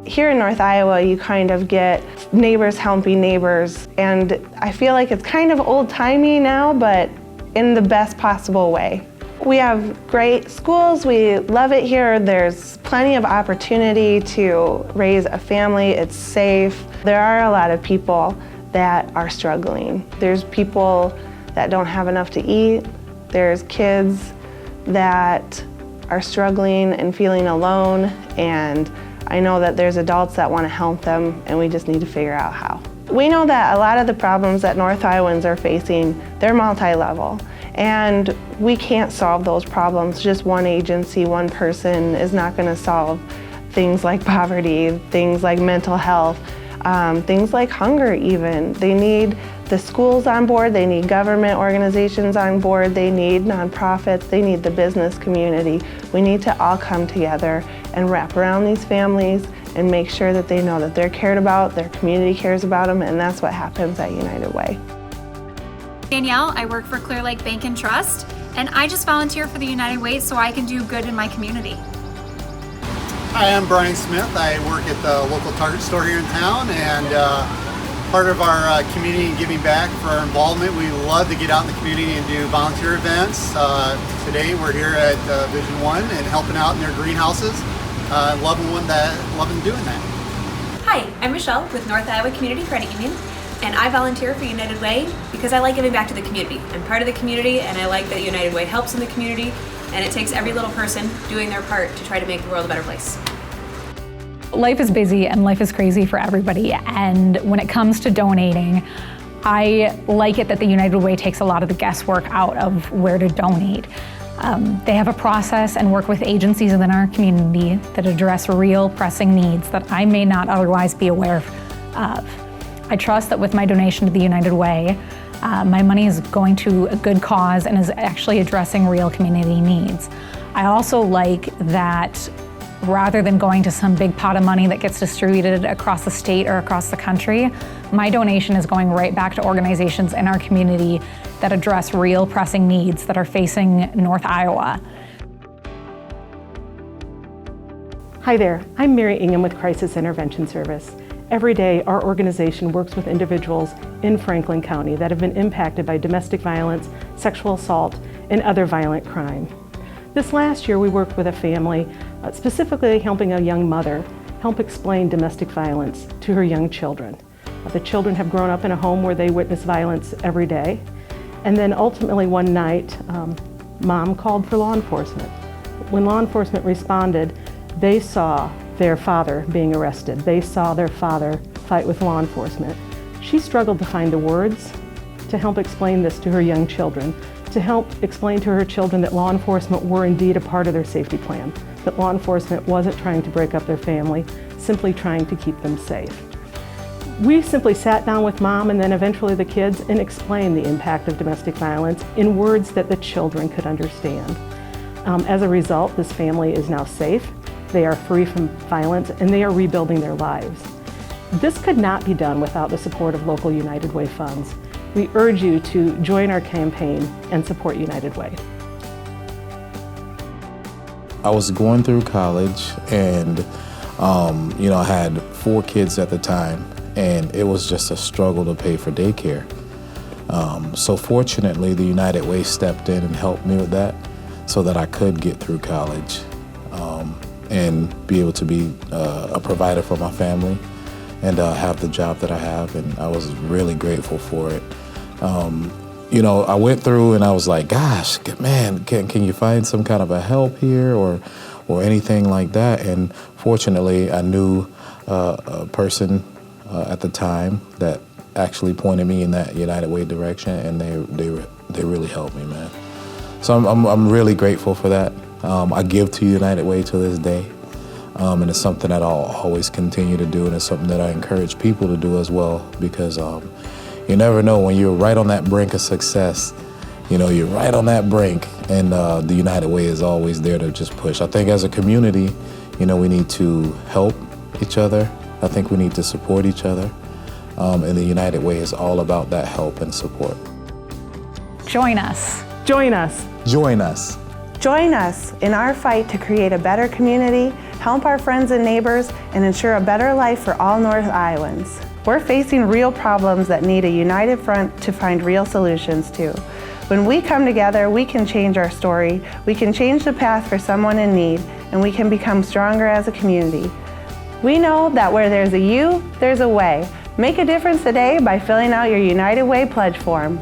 Here in North Iowa, you kind of get neighbors helping neighbors, and I feel like it's kind of old-timey now, but in the best possible way. We have great schools, we love it here. There's plenty of opportunity to raise a family, it's safe. There are a lot of people that are struggling. There's people that don't have enough to eat. There's kids that are struggling and feeling alone, and I know that there's adults that want to help them, and we just need to figure out how. We know that a lot of the problems that North Iowans are facing, they're multi-level, and we can't solve those problems. Just one agency, one person is not going to solve things like poverty, things like mental health, things like hunger even. They need the schools on board, they need government organizations on board, they need nonprofits, they need the business community. We need to all come together and wrap around these families and make sure that they know that they're cared about, their community cares about them, and that's what happens at United Way. Danielle, I work for Clear Lake Bank and Trust, and I just volunteer for the United Way so I can do good in my community. Hi, I'm Brian Smith. I work at the local Target store here in town, and part of our community and giving back for our involvement, we love to get out in the community and do volunteer events. Today we're here at Vision One and helping out in their greenhouses, loving doing that. Hi, I'm Michelle with North Iowa Community Credit Union, and I volunteer for United Way because I like giving back to the community. I'm part of the community, and I like that United Way helps in the community, and it takes every little person doing their part to try to make the world a better place. Life is busy and life is crazy for everybody, and when it comes to donating, I like it that the United Way takes a lot of the guesswork out of where to donate. They have a process and work with agencies within our community that address real pressing needs that I may not otherwise be aware of. I trust that with my donation to the United Way, my money is going to a good cause and is actually addressing real community needs. I also like that rather than going to some big pot of money that gets distributed across the state or across the country, my donation is going right back to organizations in our community that address real pressing needs that are facing North Iowa. Hi there, I'm Mary Ingham with Crisis Intervention Service. Every day, our organization works with individuals in Franklin County that have been impacted by domestic violence, sexual assault, and other violent crime. This last year, we worked with a family, specifically helping a young mother help explain domestic violence to her young children. The children have grown up in a home where they witness violence every day. And then ultimately one night, mom called for law enforcement. When law enforcement responded, they saw their father being arrested. They saw their father fight with law enforcement. She struggled to find the words to help explain this to her young children, to help explain to her children that law enforcement were indeed a part of their safety plan, that law enforcement wasn't trying to break up their family, simply trying to keep them safe. We simply sat down with mom and then eventually the kids and explained the impact of domestic violence in words that the children could understand. As a result, this family is now safe, they are free from violence, and they are rebuilding their lives. This could not be done without the support of local United Way funds. We urge you to join our campaign and support United Way. I was going through college and I had 4 kids at the time, and it was just a struggle to pay for daycare. So fortunately, the United Way stepped in and helped me with that so that I could get through college and be able to be a provider for my family and have the job that I have, and I was really grateful for it. I went through and I was like, gosh, man, can you find some kind of a help here or anything like that? And fortunately, I knew a person at the time that actually pointed me in that United Way direction, and they really helped me, man. So I'm really grateful for that. I give to United Way to this day, and it's something that I'll always continue to do, and it's something that I encourage people to do as well, because you never know when you're right on that brink of success. You're right on that brink, and the United Way is always there to just push. I think as a community, we need to help each other. I think we need to support each other, and the United Way is all about that help and support. Join us. Join us. Join us. Join us in our fight to create a better community help our friends and neighbors, and ensure a better life for all North Iowans. We're facing real problems that need a united front to find real solutions to. When we come together, we can change our story, we can change the path for someone in need, and we can become stronger as a community. We know that where there's a you, there's a way. Make a difference today by filling out your United Way pledge form.